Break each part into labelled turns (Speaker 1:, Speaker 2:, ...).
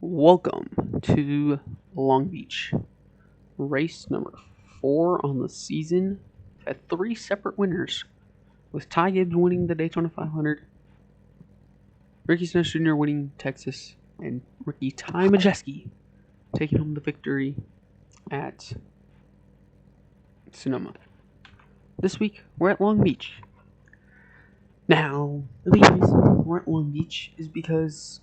Speaker 1: Welcome to Long Beach. Race number 4 on the season. Had 3 separate winners, with Ty Gibbs winning the Daytona 500, Ricky Stenhouse Jr. winning Texas, and Ricky Ty Majeski taking home the victory at Sonoma. This week, we're at Long Beach. Now, the reason we're at Long Beach is because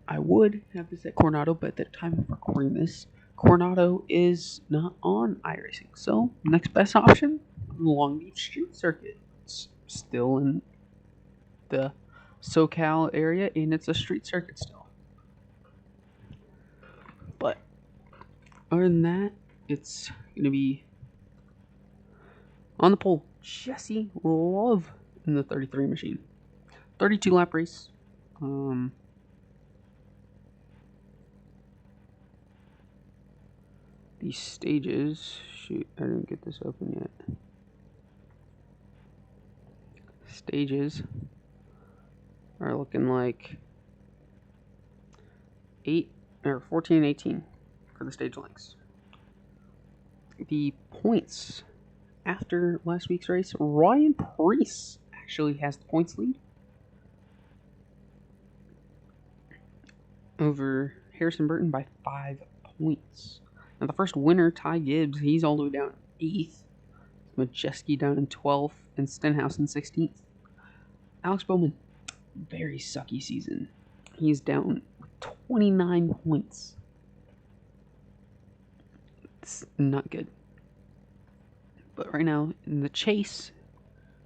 Speaker 1: I would have this at Coronado, but at the time of recording this, Coronado is not on iRacing. So, next best option, Long Beach Street Circuit. It's still in the SoCal area, and it's a street circuit still. But, other than that, it's going to be on the pole, Jesse Love in the 33 machine. 32 lap race. These stages, shoot, I didn't get this open yet. Stages are looking like 14 and 18 for the stage lengths. The points after last week's race, Ryan Preece actually has the points lead over Harrison Burton by 5 points. Now, the first winner, Ty Gibbs, he's all the way down 8th. Majeski down in 12th, and Stenhouse in 16th. Alex Bowman, very sucky season. He's down 29 points. It's not good. But right now, in the chase,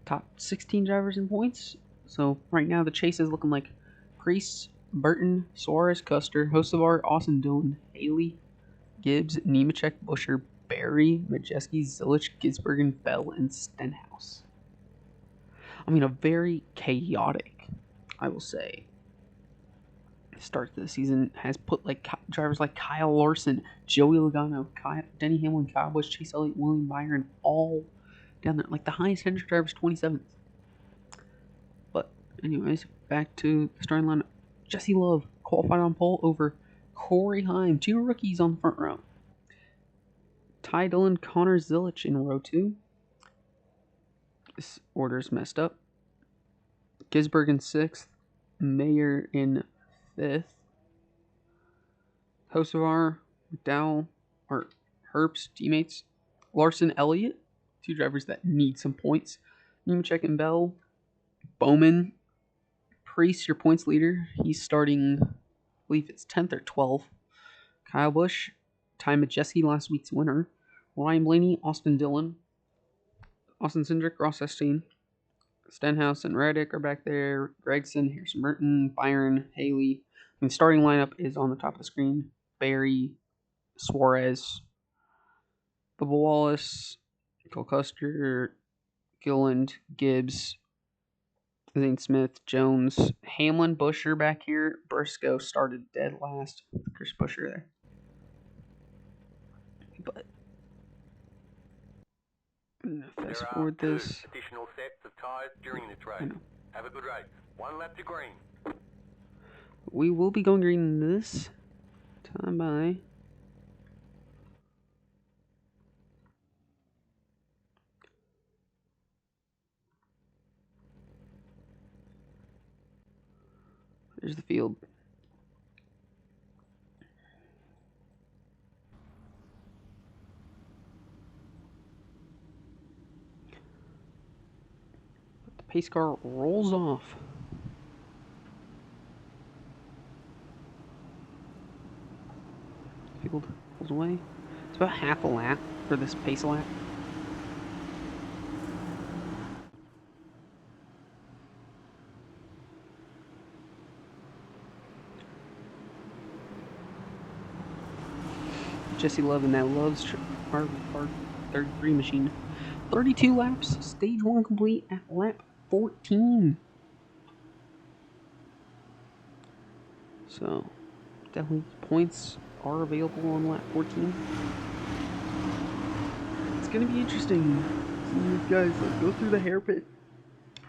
Speaker 1: top 16 drivers in points. So right now, the chase is looking like Preece, Burton, Suarez, Custer, Hocevar, Austin Dillon, Haley, Gibbs, Nemechek, Busher, Barry, Majeski, Zilich, Gisbergen, Bell, and Stenhouse. I mean, a very chaotic, I will say, start to the season has put like drivers like Kyle Larson, Joey Logano, Denny Hamlin, Kyle Busch, Chase Elliott, William Byron, all down there. Like the highest Hendrick driver is 27th. But anyways, back to the starting lineup. Jesse Love qualified on pole over Corey Heim, 2 rookies on the front row. Ty Dillon, Connor Zilich in row 2. This order's messed up. Gisberg in 6th. Mayer in 5th. Hocevar, McDowell, or Herbst teammates. Larson, Elliott, 2 drivers that need some points. Nemechek and Bell. Bowman, Preece, your points leader. He's starting, I believe it's 10th or 12th. Kyle Busch, Ty Majeski, last week's winner. Ryan Blaney, Austin Dillon, Austin Cindric, Ross Epstein, Stenhouse and Reddick are back there. Gregson, Harrison Burton, Byron, Haley. And the starting lineup is on the top of the screen. Barry, Suarez, Bubba Wallace, Cole Custer, Gilland, Gibbs, Zane Smith, Jones, Hamlin, Busher back here. Briscoe started dead last. Chris Busher there. But fast forward this.
Speaker 2: Additional sets of tires during this race. Have a good race. 1 lap to green.
Speaker 1: We will be going green this time by there's the field. The pace car rolls off. Field pulls away. It's about half a lap for this pace lap. Jesse Love and that Love's our 33 machine. 32 laps, stage 1 complete at lap 14. So, definitely points are available on lap 14. It's going to be interesting seeing these guys go through the hairpin.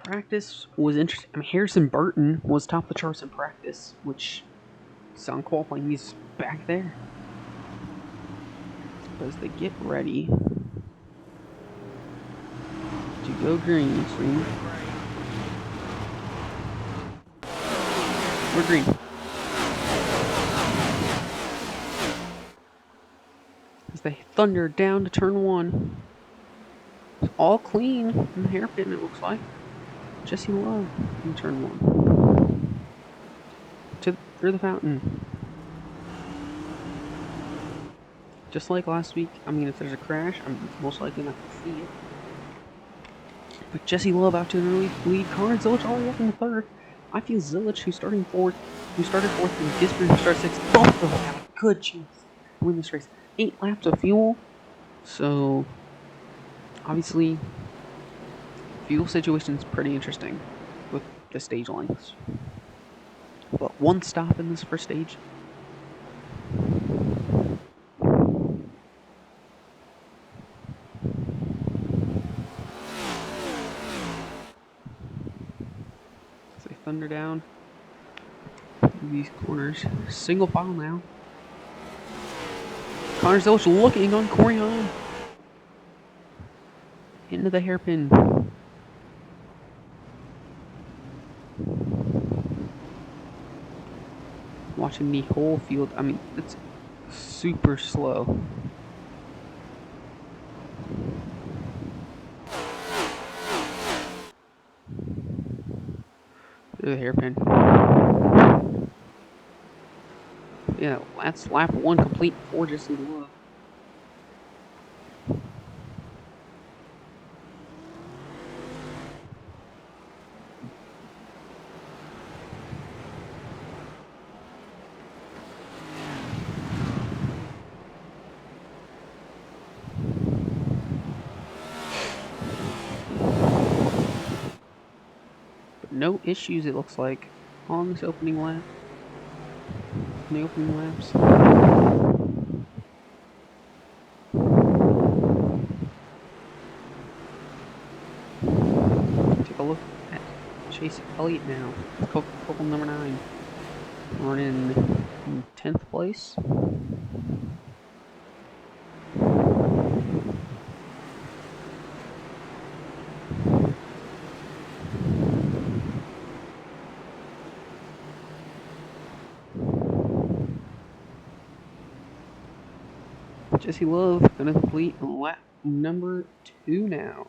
Speaker 1: Practice was interesting. I mean, Harrison Burton was top of the charts in practice, which sound qualifying, he's back there. But as they get ready to go green, swing. We're green. As they thunder down to turn 1. It's all clean in the hairpin, it looks like. Jesse Love in turn 1. Through the fountain. Just like last week, I mean, if there's a crash, I'm most likely not going to see it. But Jesse Love out to an early lead. Connor Zilic already up in the 3rd. I feel Zilic, who started 4th, and Gisbert, who started 6th, both of them have a good chance to win this race. 8 laps of fuel. So, obviously, fuel situation is pretty interesting with the stage lengths. But 1 stop in this first stage. As they thunder down these corners. Single file now. Connor Zilic looking on Corey Hahn. Into the hairpin. Watching the whole field. I mean, it's super slow. Through the hairpin. Yeah, that's lap 1 complete before Jesse Love. But no issues, it looks like, on this opening lap. In the opening laps. Take a look at Chase Elliott now. Coco number 9. Running in 10th place. Jesse Love gonna complete lap number 2 now.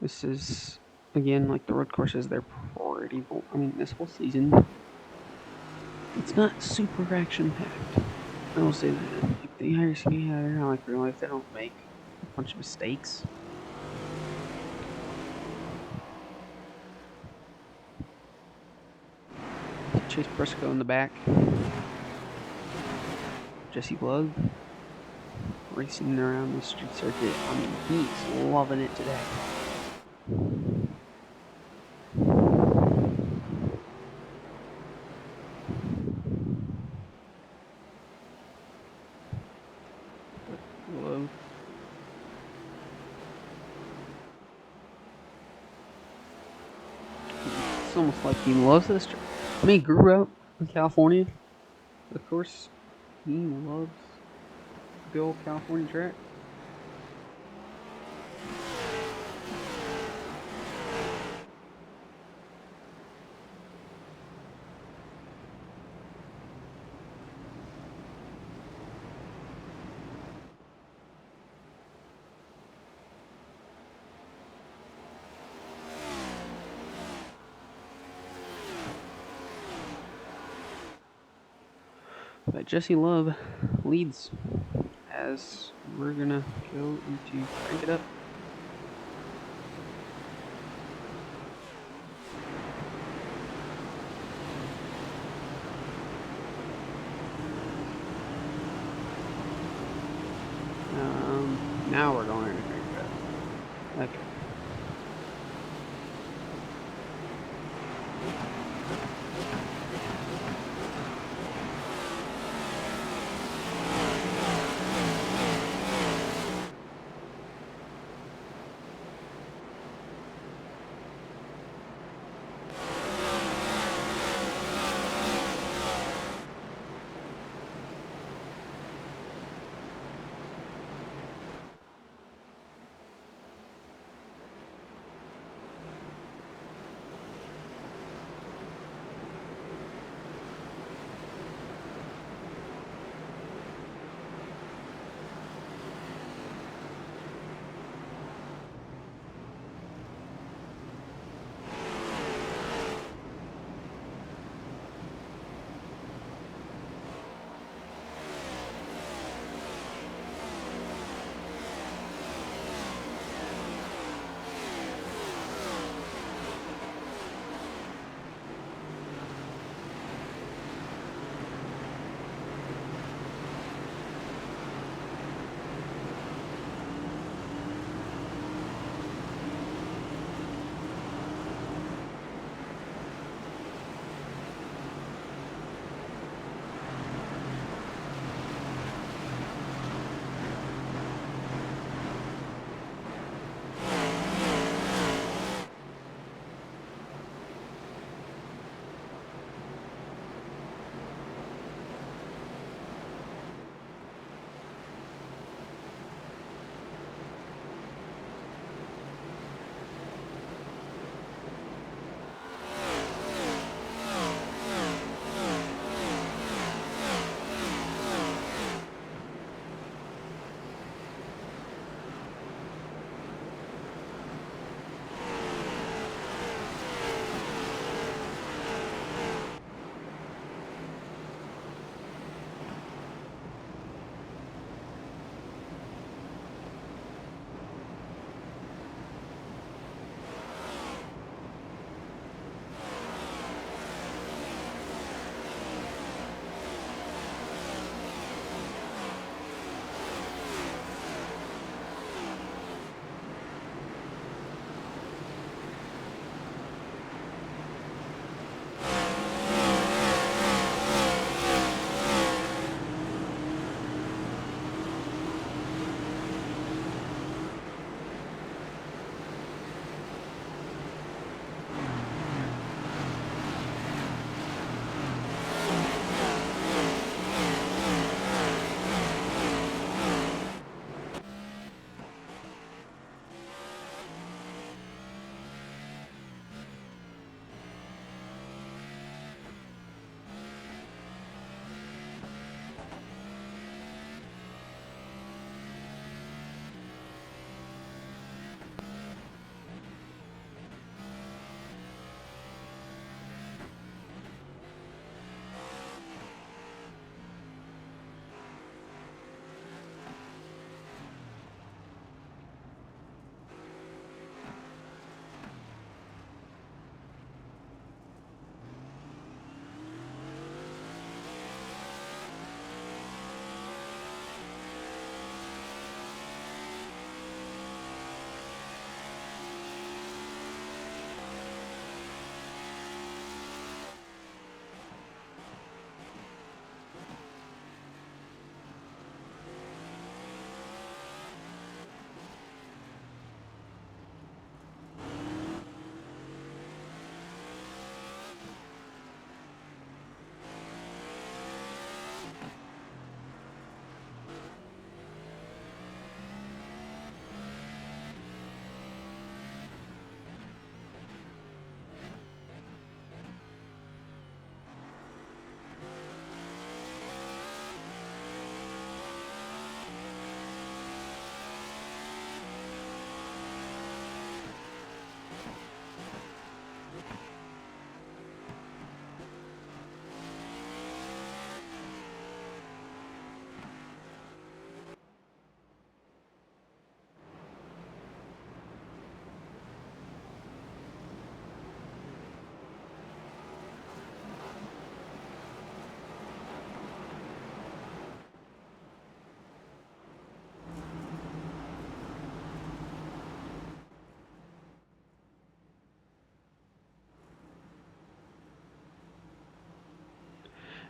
Speaker 1: This is, again, like the road courses, they're pretty, I mean, this whole season, it's not super action-packed. I will say that. Like, the IRC, they're not like real life, they don't make a bunch of mistakes. Chase Briscoe in the back. Jesse Love racing around the street circuit. I mean, he's loving it today. Love. It's almost like he loves this track. I mean, he grew up in California. Of course, he loves the old California track. But Jesse Love leads as we're gonna go into crank it up. Now we're going into crank it up. Okay.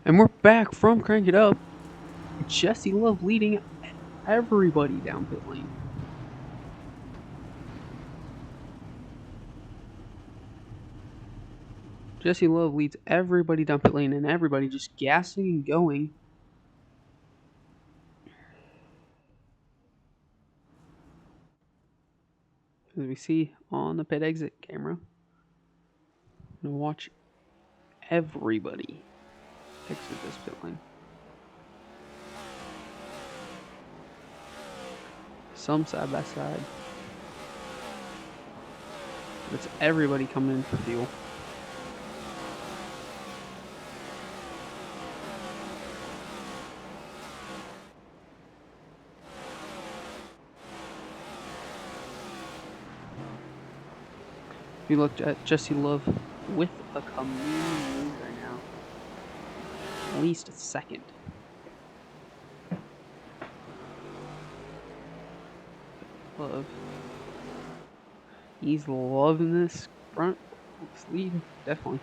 Speaker 1: And we're back from Crank It Up. Jesse Love leading everybody down pit lane. Jesse Love leads everybody down pit lane, and everybody just gassing and going. As we see on the pit exit camera. Now watch everybody exit this pit lane. Some side by side. It's everybody coming in for fuel. If you looked at Jesse Love with a chameleon lead right now, at least a second. Love. He's loving this front, this lead, definitely.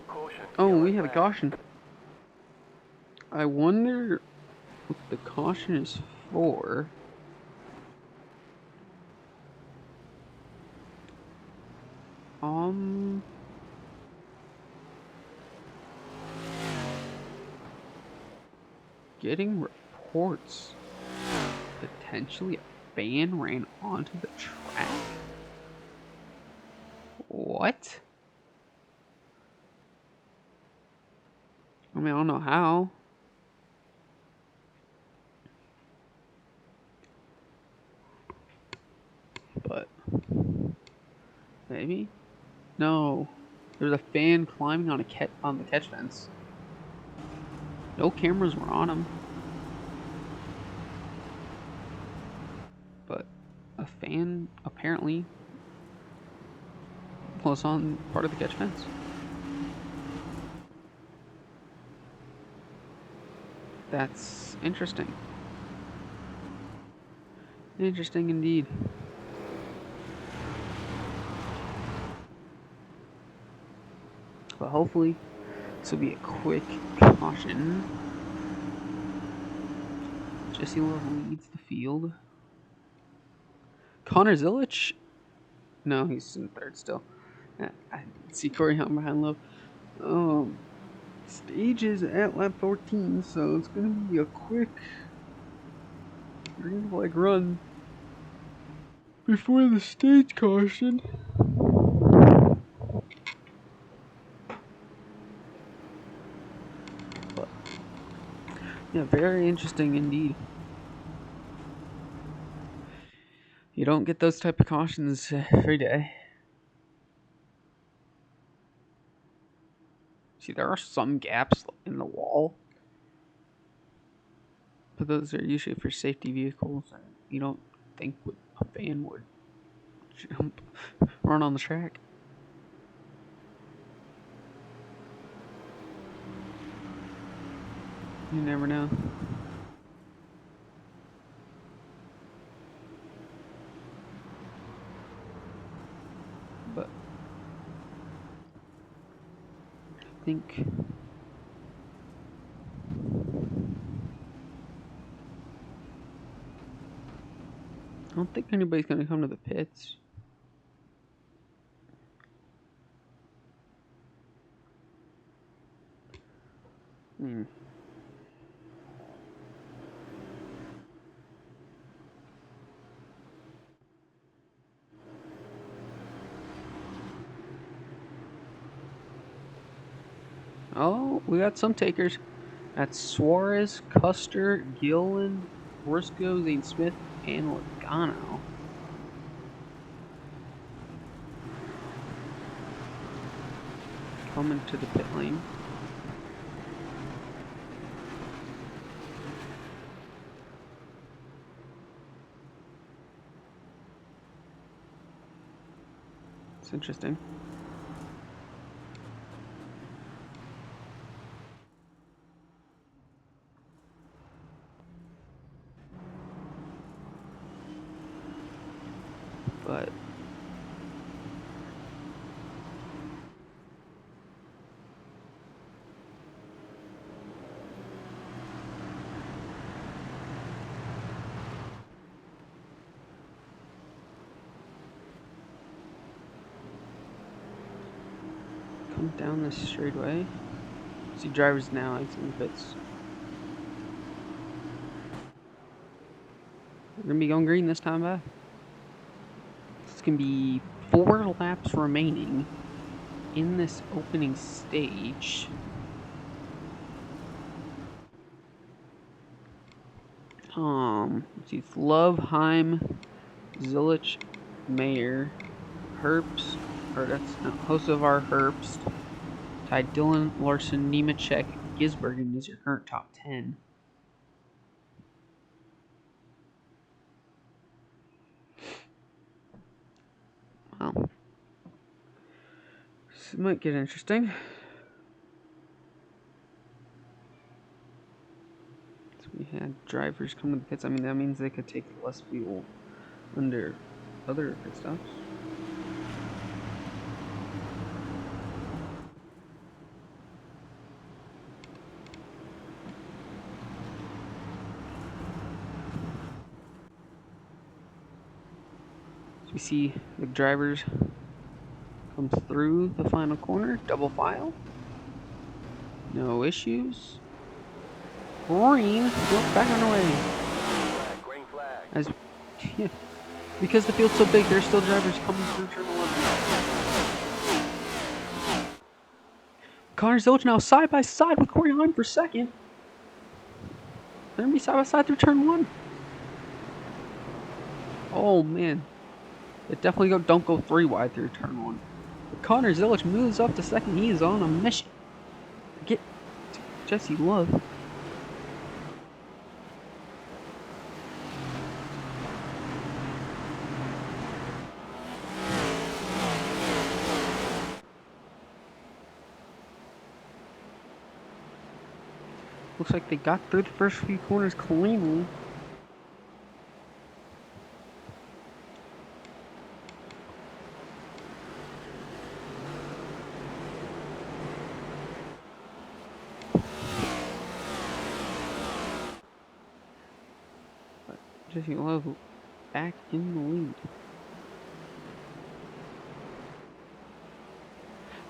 Speaker 2: Caution.
Speaker 1: Oh, we had a caution. I wonder what the caution is for. Getting reports. Potentially a fan ran onto the track? What? I mean, I don't know how. But maybe? No. There's a fan climbing on the catch fence. No cameras were on him. But a fan apparently was on part of the catch fence. That's interesting. Interesting indeed. But hopefully this will be a quick caution. Jesse Love leads the field. Connor Zilich? No, he's in third still. I see Corey Hunt behind Love. Stage is at lap 14, so it's going to be a quick green flag run before the stage caution. But, yeah, very interesting indeed. You don't get those type of cautions every day. See, there are some gaps in the wall, but those are usually for safety vehicles, and you don't think a fan would jump, run on the track. You never know. But I think I don't think anybody's gonna come to the pits. Oh, we got some takers. That's Suarez, Custer, Gillen, Briscoe, Zane Smith, and Logano. Coming to the pit lane. It's interesting. come down this straightaway. See drivers now exiting the pits. We're gonna be going green this time, bud. It's gonna be 4 laps remaining in this opening stage. Let's see, it's Love, Heim, Zilich, Mayer, Herbst, or that's Hosevar, Herbst, Ty Dillon, Larson, Nemechek, Gisbergen is your current top 10. Well, this might get interesting. So we had drivers come to the pits. I mean, that means they could take less fuel under other pit stops. So we see the drivers comes through the final corner, double file. No issues. Green, look back on the way.
Speaker 2: Green flag.
Speaker 1: As yeah, because the field's so big, there's still drivers coming through turn 11. Connor Zilich now side by side with Corey Heim for second. They're gonna be side by side through turn 1. Oh man, it definitely don't go 3 wide through turn 1. But Connor Zilich moves up to second. He is on a mission. Get Jesse Love. Looks like they got through the first few corners cleanly. But Jesse Love back in the lead.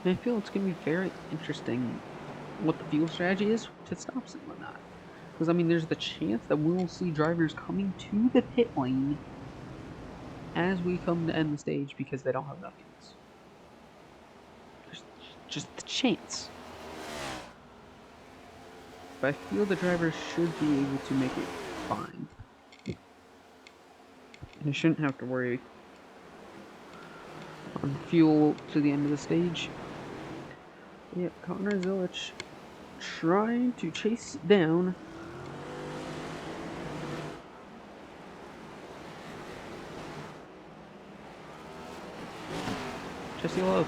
Speaker 1: And I feel it's going to be very interesting what the fuel strategy is to stops and whatnot. Because, I mean, there's the chance that we'll see drivers coming to the pit lane as we come to end the stage because they don't have enough fuels. There's just the chance. But I feel the drivers should be able to make it fine. And shouldn't have to worry on fuel to the end of the stage. Yep, Connor Zilich trying to chase down Jesse Love.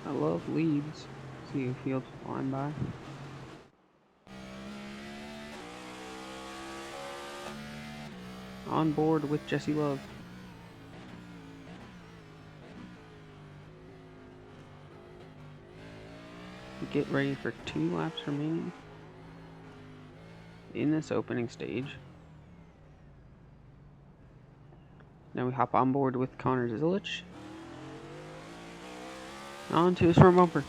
Speaker 1: I love leads. See a field flying by. On board with Jesse Love. We get ready for 2 laps remaining in this opening stage. Now we hop on board with Connor Zilich. On to his front bumper.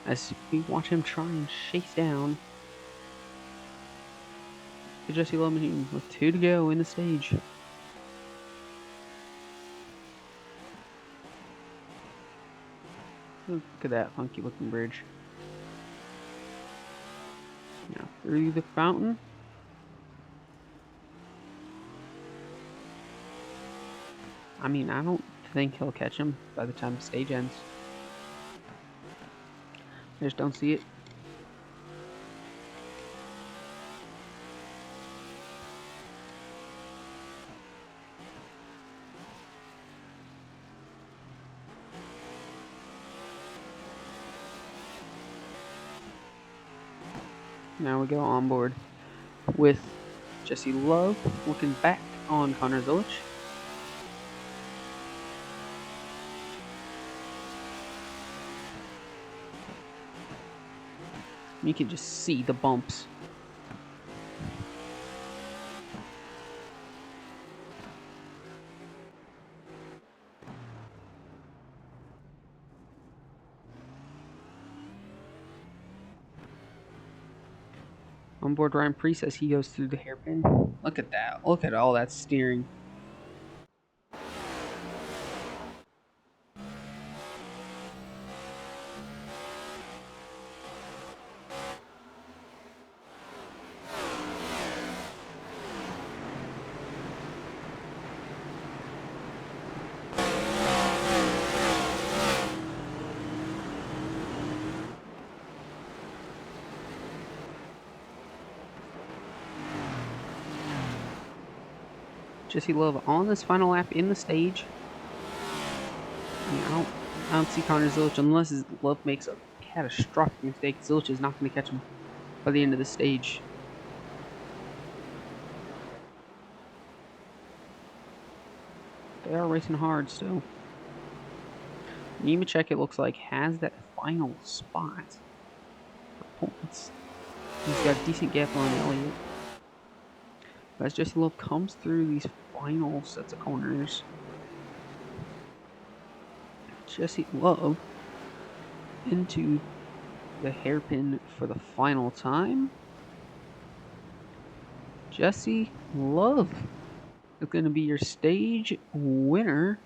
Speaker 1: As we watch him try and chase down the Jesse Love machine with 2 to go in the stage. Look at that funky looking bridge. Now through the fountain. I mean, I don't think he'll catch him by the time the stage ends. I just don't see it. Now we go on board with Jesse Love looking back on Connor Zilich. You can just see the bumps. Onboard Ryan Priest as he goes through the hairpin. Look at that. Look at all that steering. Jesse Love on this final lap in the stage. I don't see Connor Zilic unless Love makes a catastrophic mistake. Zilic is not going to catch him by the end of the stage. They are racing hard still. Nemechek, it looks like, has that final spot for points. He's got a decent gap on Elliott. As Jesse Love comes through these final sets of corners, Jesse Love into the hairpin for the final time. Jesse Love is going to be your stage winner.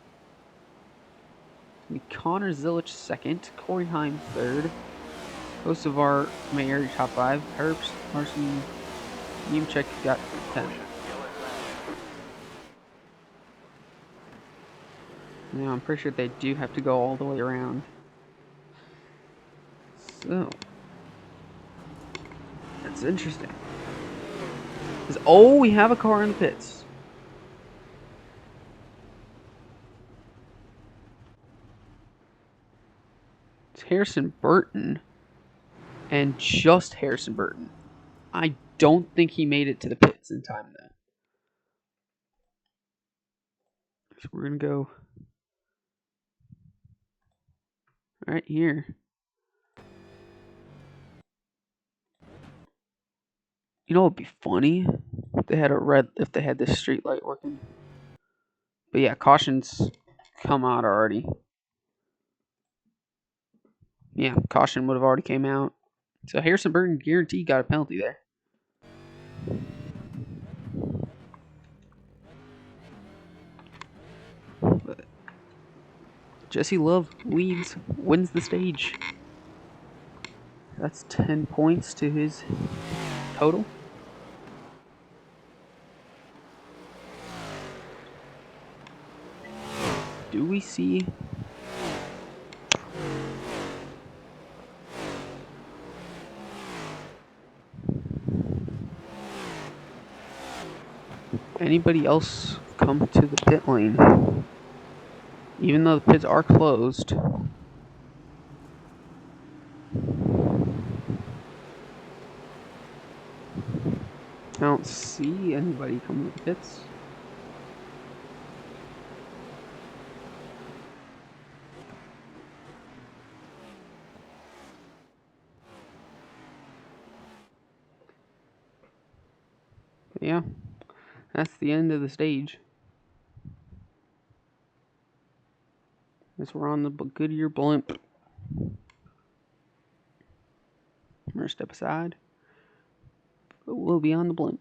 Speaker 1: Connor Zilic second, Corey Heim third. Most of our Mayer top 5. Herbst, Larson, Nemechek got 10th. Yeah, I'm pretty sure they do have to go all the way around. So, that's interesting. Oh, we have a car in the pits. It's Harrison Burton. And just Harrison Burton. I don't think he made it to the pits in time, though. So we're going to go right here. You know what would be funny? If they had this street light working. But yeah, cautions come out already. Yeah, caution would have already came out. So Harrison Burton guaranteed got a penalty there. But Jesse Love wins the stage. That's 10 points to his total. Do we see anybody else come to the pit lane? Even though the pits are closed. I don't see anybody coming to the pits. But yeah, that's the end of the stage. As we're on the Goodyear blimp. I'm going to step aside. But we'll be on the blimp.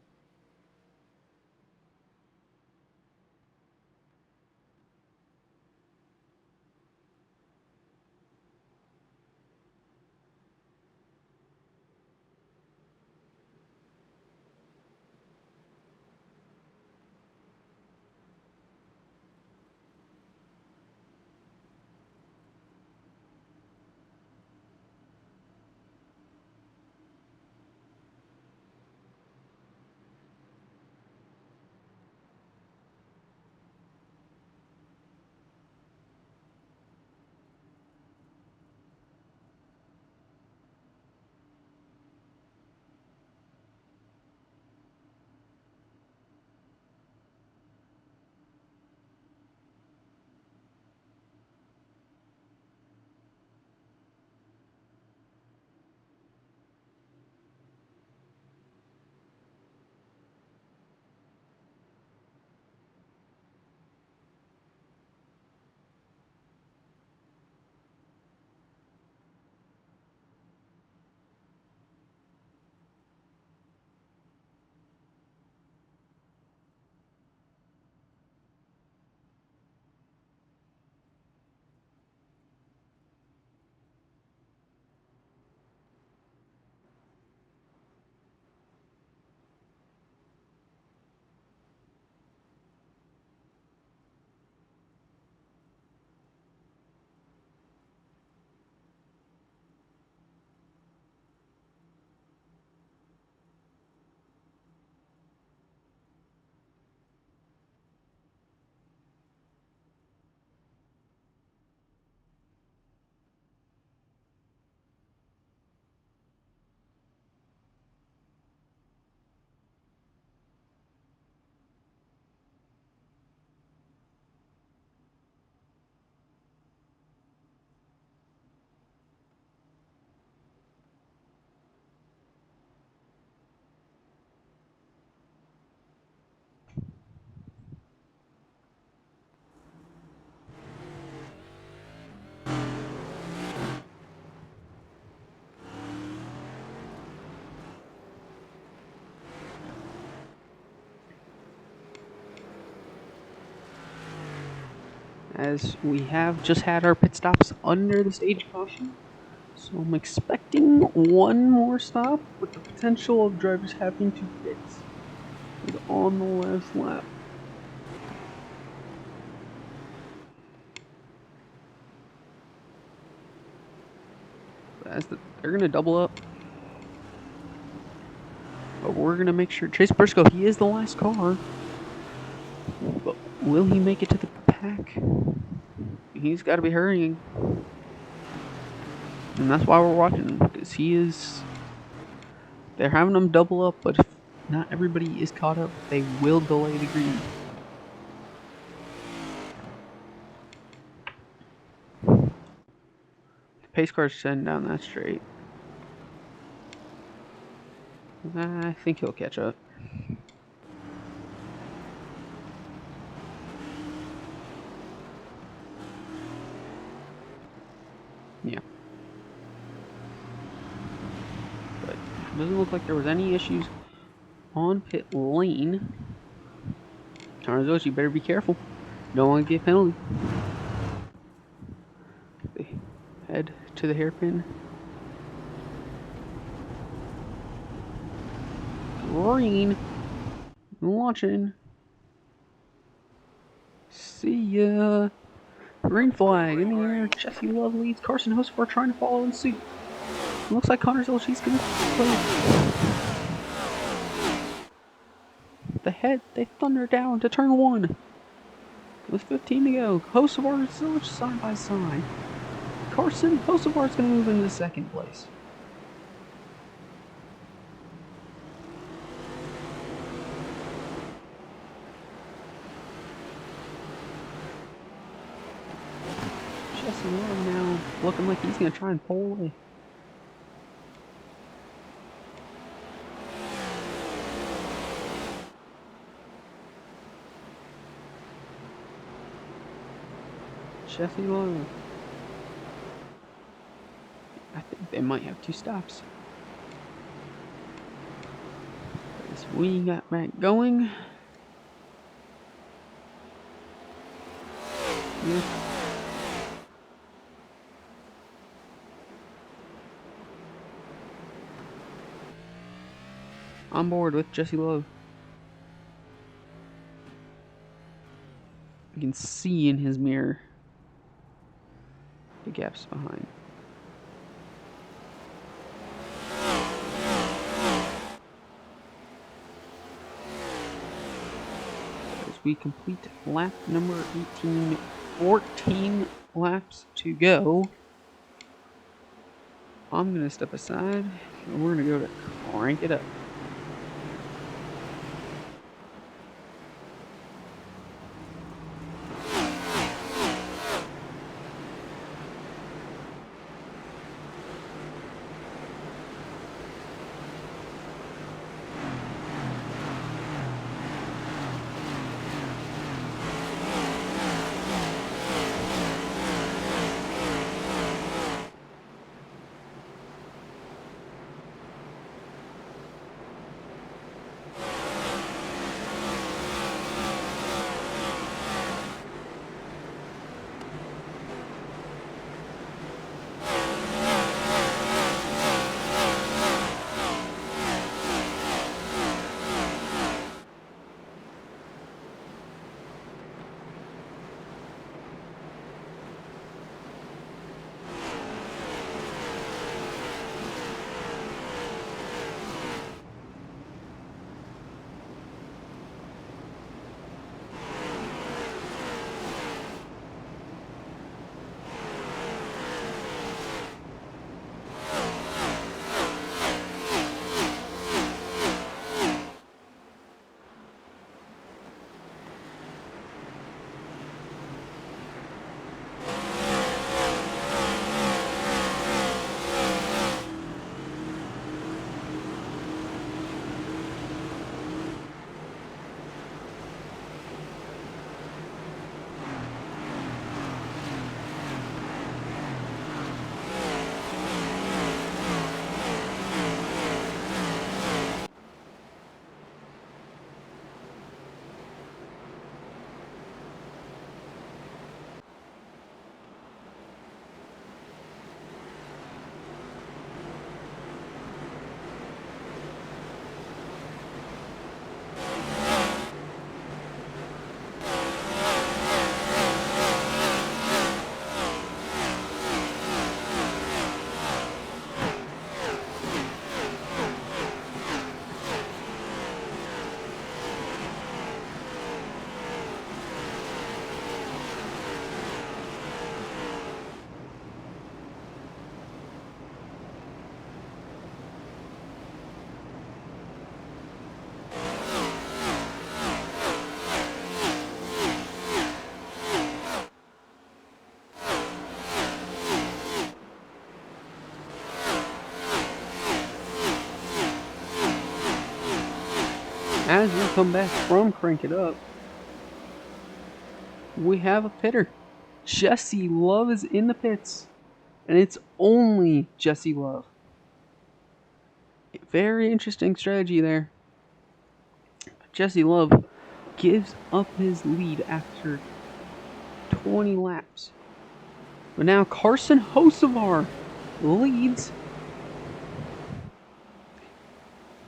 Speaker 1: as we have just had our pit stops under the stage caution. So I'm expecting one more stop with the potential of drivers having to pit on the last lap. They're going to double up. But we're going to make sure Chase Briscoe, he is the last car. But will he make it to the pack? He's got to be hurrying. And that's why we're watching him, because he is... They're having him double up, but if not everybody is caught up, they will delay the green. The pace car's sending down that straight. I think he'll catch up. Yeah. But it doesn't look like there was any issues on pit lane. Tarnazochi, you better be careful. Don't want to get a penalty. They head to the hairpin. Green. Launching. See ya. Green flag in the air. Jesse Love leads. Carson Hocevar trying to follow in suit. It looks like Connor Zilchi's going to play. The head, they thunder down to turn 1. With 15 to go. Hocevar and Zilich side by side. Carson Hocevar's going to move into second place. Jesse Love now looking like he's going to try and pull away. Jesse Love. I think they might have 2 stops. As we got back going. Yeah. On board with Jesse Love. You can see in his mirror the gaps behind. As we complete lap number 18, 14 laps to go. I'm going to step aside and we're going to go to crank it up. as we come back from Crank It Up, we have a pitter. Jesse Love is in the pits, and it's only Jesse Love. Very interesting strategy there. Jesse Love gives up his lead after 20 laps. But now Carson Hocevar leads.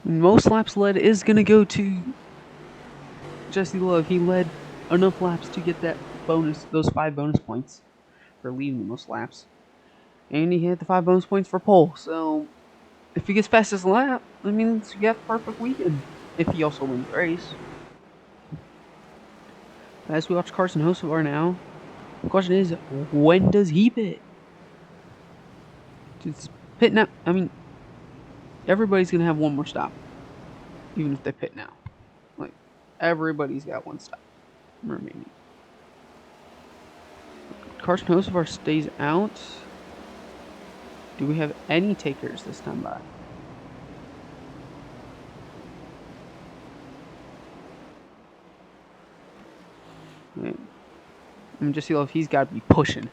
Speaker 1: Most laps led is going to go to Jesse Love. He led enough laps to get that bonus, those 5 bonus points for leading the most laps. And he hit the 5 bonus points for pole. So if he gets fastest lap, that means you got the perfect weekend. If he also wins the race. As we watch Carson Hocevar now, the question is, when does he pit? Does pit now? I mean, everybody's going to have one more stop. Even if they pit now. Like, everybody's got one stop remaining. Carson Hocevar stays out. Do we have any takers this time by? Right. I mean, Jesse Love, he's got to be pushing.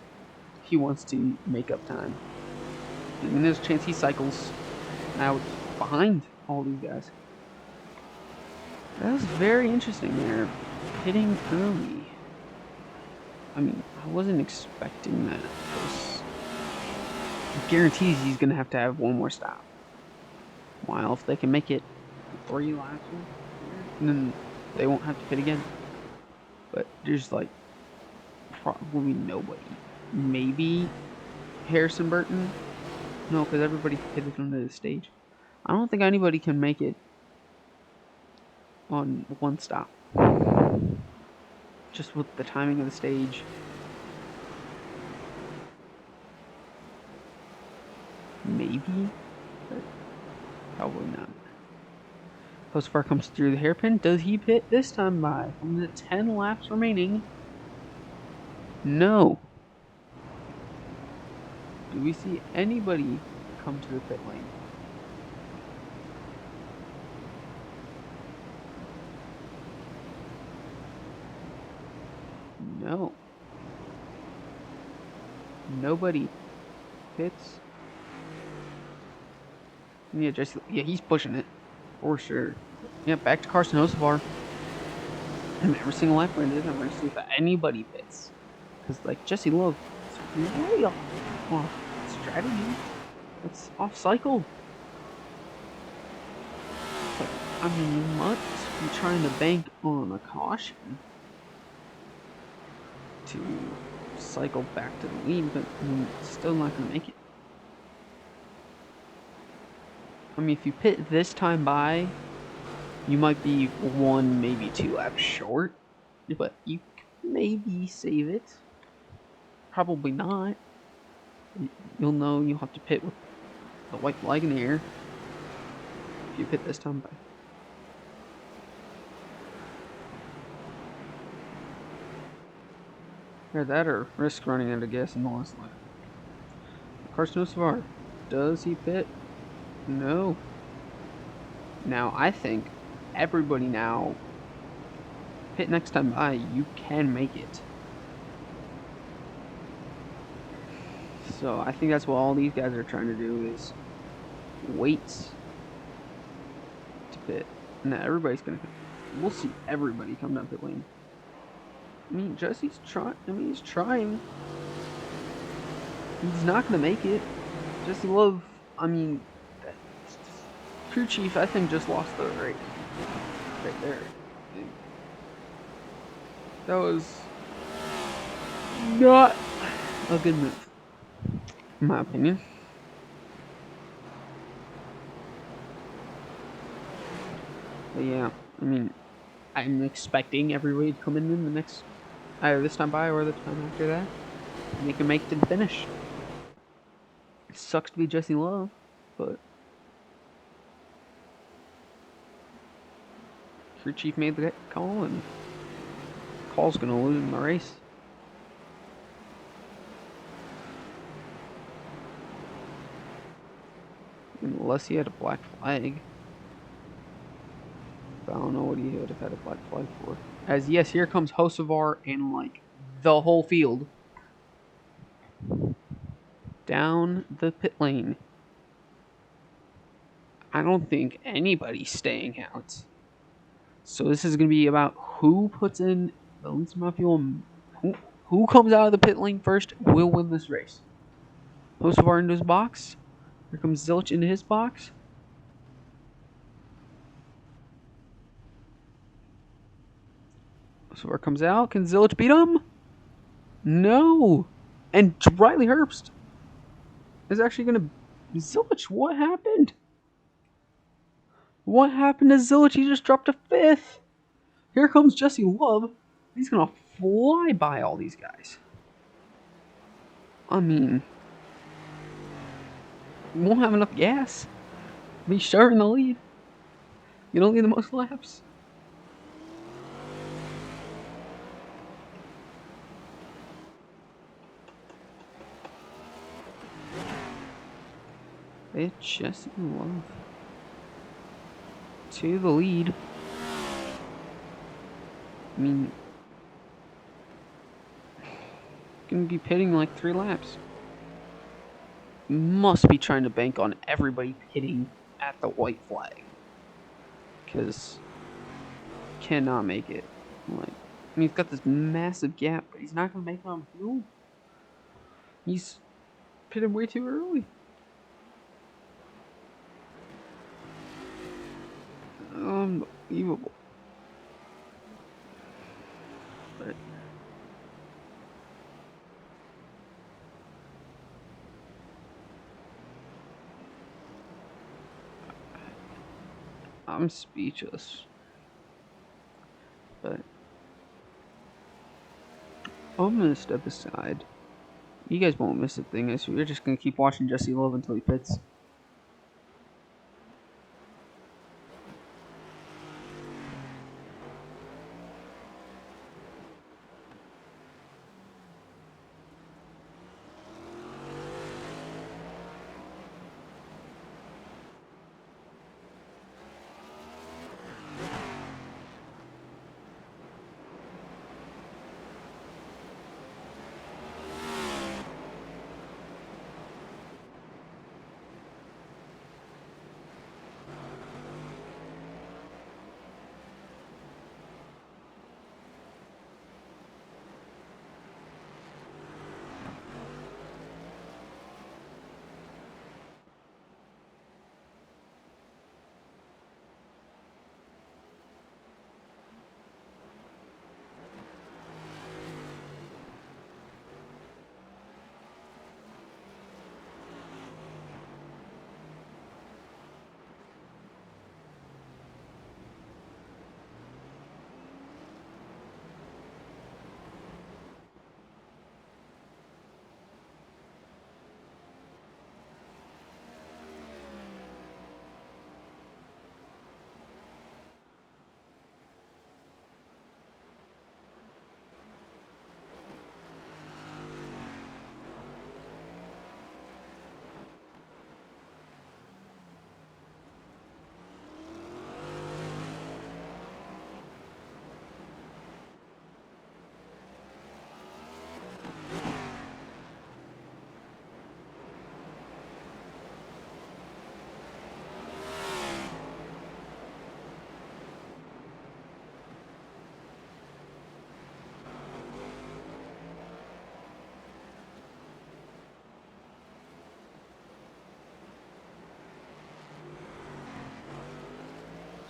Speaker 1: He wants to make up time. I mean, there's a chance he cycles out behind all these guys. That was very interesting there. Hitting early. I mean, I wasn't expecting that. Guarantees he's going to have one more stop. While if they can make it 3 laps, then they won't have to pit again. But there's like probably nobody. Maybe Harrison Burton. No, because everybody pitted onto the stage. I don't think anybody can make it on one stop. Just with the timing of the stage. Maybe, but probably not. Hocevar comes through the hairpin. Does he pit this time by? From the 10 laps remaining. No. Do we see anybody come to the pit lane? No. Nobody pits. Yeah, he's pushing it. For sure. Yeah, back to Carson Hocevar. And every single lap we're in, I'm going to see if anybody pits. Because, like, Jesse Love is way off strategy. It's off cycle. But, I mean, you must be trying to bank on a caution to cycle back to the lead, but it's still not going to make it. I mean, if you pit this time by, you might be 1, maybe 2 laps short, but you can maybe save it. Probably not. You'll know you'll have to pit with the white flag in the air if you pit this time by. Either that or risk running out of gas in the last lap. Carson Hocevar, does he pit? No. Now, I think everybody now pit next time by, you can make it. So I think that's what all these guys are trying to do is wait to pit. Now everybody's gonna. We'll see everybody come down pit lane. I mean, Jesse's trying. He's trying. He's not gonna make it. Jesse Love. I mean, crew chief. I think just lost the race right there. That was not a good move, in my opinion. But yeah, I mean, I'm expecting everybody to come in the next, either this time by or the time after that, and they can make it to the finish. It sucks to be Jesse Love, but crew chief made the call, and Paul's gonna lose in the race. Unless he had a black flag. I don't know what he would have had a black flag for. As yes, here comes Hocevar and like the whole field down the pit lane. I don't think anybody's staying out. So this is going to be about who puts in the least amount of fuel. Who comes out of the pit lane first will win this race. Hocevar into his box. Here comes Zilch into his box. Hocevar comes out. Can Zilch beat him? No. And Riley Herbst is actually going to... Zilch, what happened? What happened to Zilch? He just dropped a 5th. Here comes Jesse Love. He's going to fly by all these guys. I mean, you won't have enough gas. Be sure in the lead. You don't need the most laps. It's Jesse Love to the lead. I mean, gonna be pitting like 3 laps. Must be trying to bank on everybody pitting at the white flag, because cannot make it. Like, I mean, he's got this massive gap, but he's not gonna make it on fuel. He's pitted way too early. Unbelievable. But I'm speechless. But I'm gonna step aside. You guys won't miss a thing. So we're just gonna keep watching Jesse Love until he pits.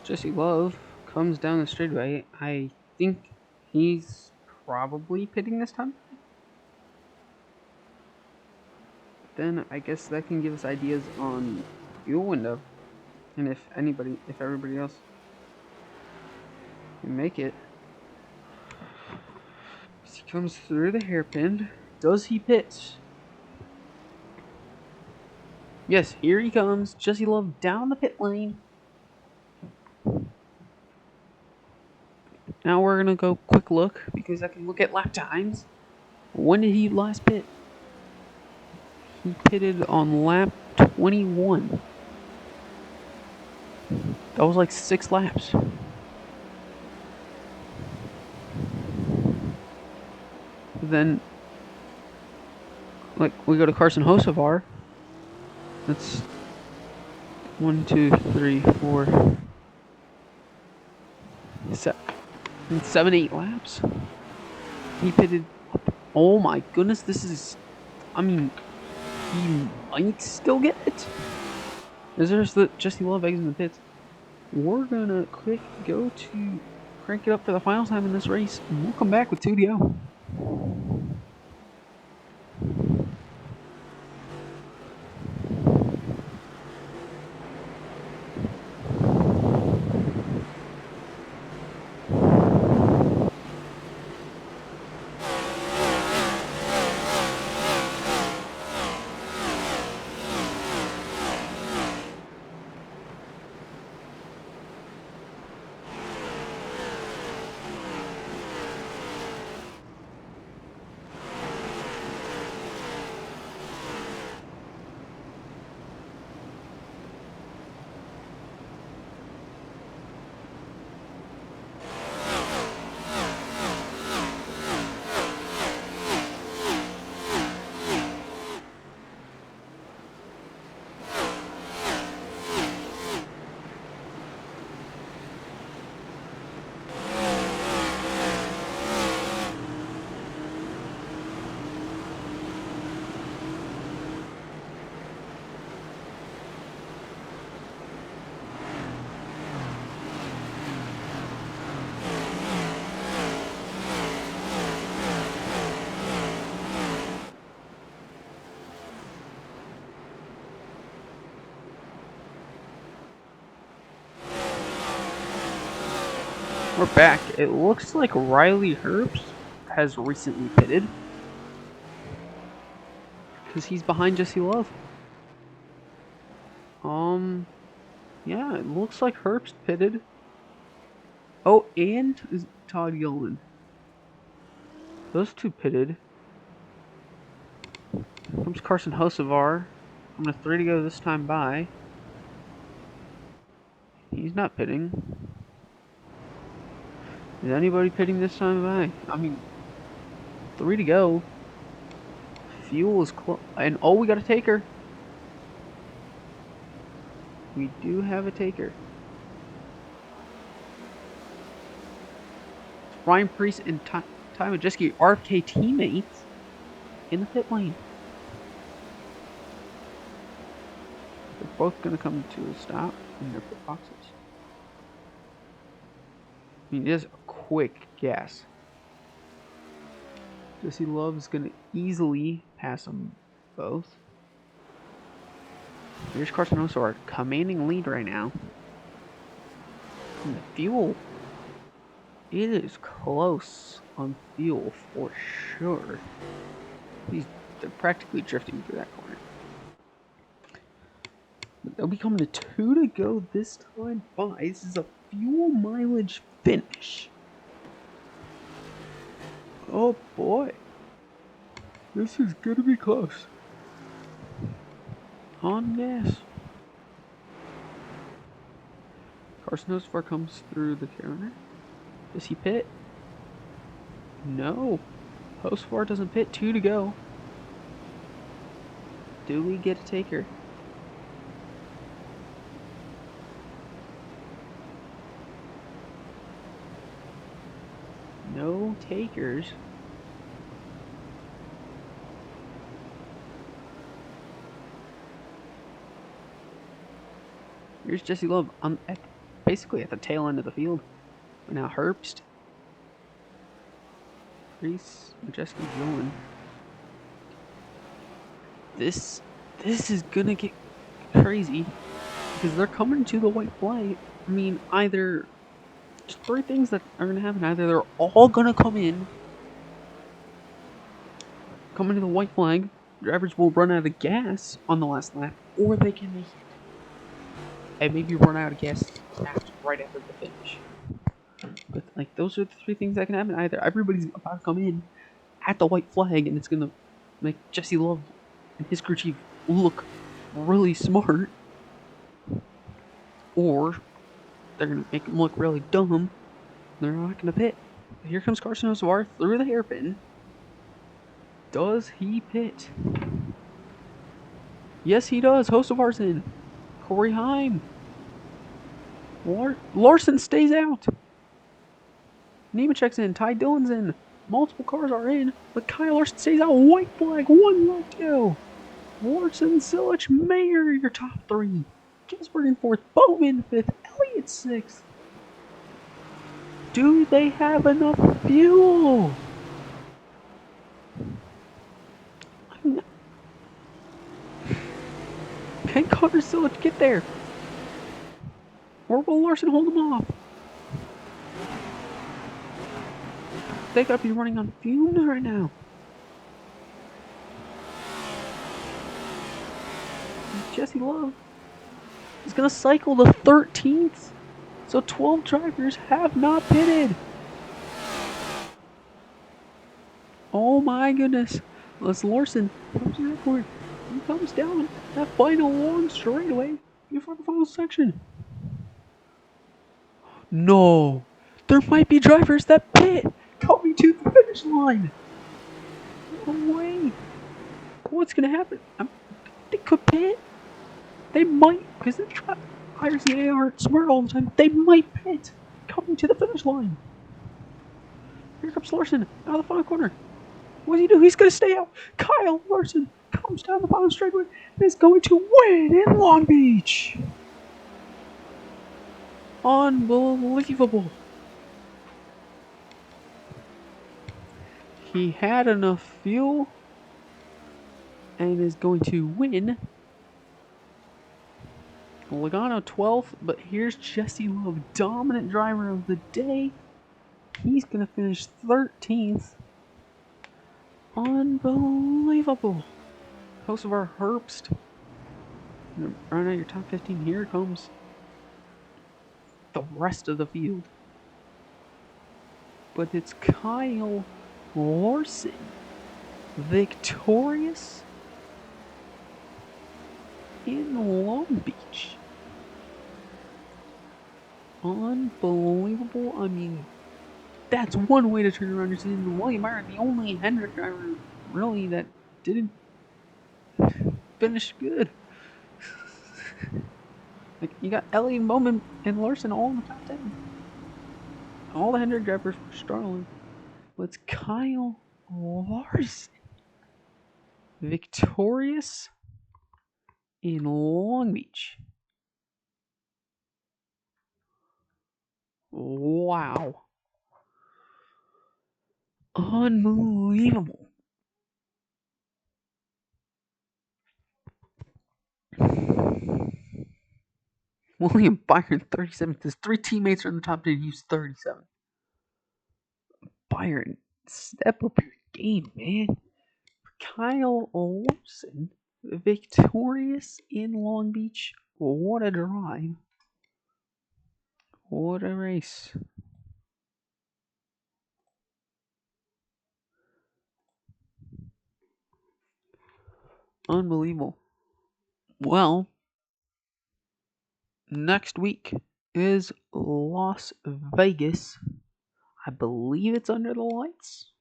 Speaker 1: Jesse Love comes down the straightaway. I think he's probably pitting this time. Then I guess that can give us ideas on fuel window, and if everybody else can make it. As he comes through the hairpin, does he pit? Yes, here he comes. Jesse Love down the pit lane. Now we're gonna go quick look because I can look at lap times. When did he last pit? He pitted on lap 21. That was like 6 laps. Then, like, we go to Carson Hocevar. That's 1, 2, 3, 4, 7, 8 laps. He pitted. Oh my goodness, this is. I mean, he might still get it. There's the Jesse Love eggs in the pits. We're gonna quick go to crank it up for the final time in this race, and we'll come back with 2 to go. We're back. It looks like Riley Herbst has recently pitted. Because he's behind Jesse Love. Yeah, it looks like Herbst pitted. Oh, and Todd Gilman. Those two pitted. Comes Carson Hocevar. I'm gonna 3 to go this time by. He's not pitting. Is anybody pitting this time by? I mean, 3 to go. Fuel is close. And oh, we got a taker. We do have a taker. Ryan Preece and Ty Majeski, RFK teammates, in the pit lane. They're both going to come to a stop in their pit boxes. I mean, it is a quick gas. Jesse Love is going to easily pass them both. Here's Carson Hocevar, commanding lead right now. And the fuel, it is close on fuel for sure. They're practically drifting through that corner. But they'll be coming to 2 to go this time by. This is a fuel mileage finish. Oh boy. This is gonna be close. On gas. Carson Hocevar comes through the corner. Does he pit? No. Hocevar doesn't pit. 2 to go. Do we get a taker? No takers. Here's Jesse Love basically at the tail end of the field. Now Herbst, Preece, Majeski, Gilman. This is gonna get crazy because they're coming to the white flag. I mean, either there's 3 things that are gonna happen. Either they're all gonna come into the white flag. Drivers will run out of gas on the last lap, or they can make it and maybe run out of gas right after the finish. But like, those are the 3 things that can happen. Either everybody's about to come in at the white flag, and it's gonna make Jesse Love and his crew chief look really smart, or they're gonna make him look really dumb. They're not gonna pit. Here comes Carson Hocevar through the hairpin. Does he pit? Yes, he does. Hocevar's in. Corey Heim. Larson stays out. Nemechek's in. Ty Dillon's in. Multiple cars are in, but Kyle Larson stays out. White flag. 1 left to go. Larson, Silich, Mayer, your top three. Gisberg in fourth. Bowman fifth. Elliott sixth. Do they have enough fuel? Can Connor Silich get there? Or will Larson hold him off? They gotta be running on fumes right now. Jesse Love is gonna cycle the 13th. So 12 drivers have not pitted. Oh my goodness. Les Larson comes in that corner. He comes down that final long straightaway before the final section. No. There might be drivers that pit coming to the finish line. No way. What's going to happen? They could pit. They might, because the tires in the air aren't smart all the time. They might pit coming to the finish line. Here comes Larson out of the final corner. What does he do? He's going to stay out. Kyle Larson comes down the bottom straightaway and is going to win in Long Beach. Unbelievable. He had enough fuel and is going to win. Logano 12th, but here's Jesse Love, dominant driver of the day. He's going to finish 13th. Unbelievable. Host of our Herbst. Right now, your top 15. Here comes the rest of the field. But it's Kyle Larson, victorious in Long Beach. Unbelievable. I mean, that's one way to turn around your season. William Byron, the only Hendrick driver really that didn't finish good. Like, you got Ellie, Bowman, and Larson all in the top 10. All the Hendrick drivers were struggling. But it's Kyle Larson, victorious in Long Beach. Wow. Unbelievable. William Byron, 37th. His three teammates are in the top 10. He's 37. Byron, step up your game, man. Kyle Larson, victorious in Long Beach. What a drive. What a race. Unbelievable. Well, next week is Las Vegas. I believe it's under the lights.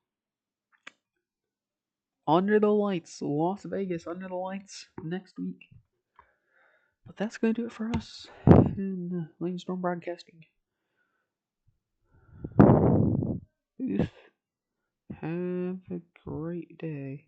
Speaker 1: Under the lights. Las Vegas under the lights next week. But that's going to do it for us in Lane Storm Broadcasting. Peace. Have a great day.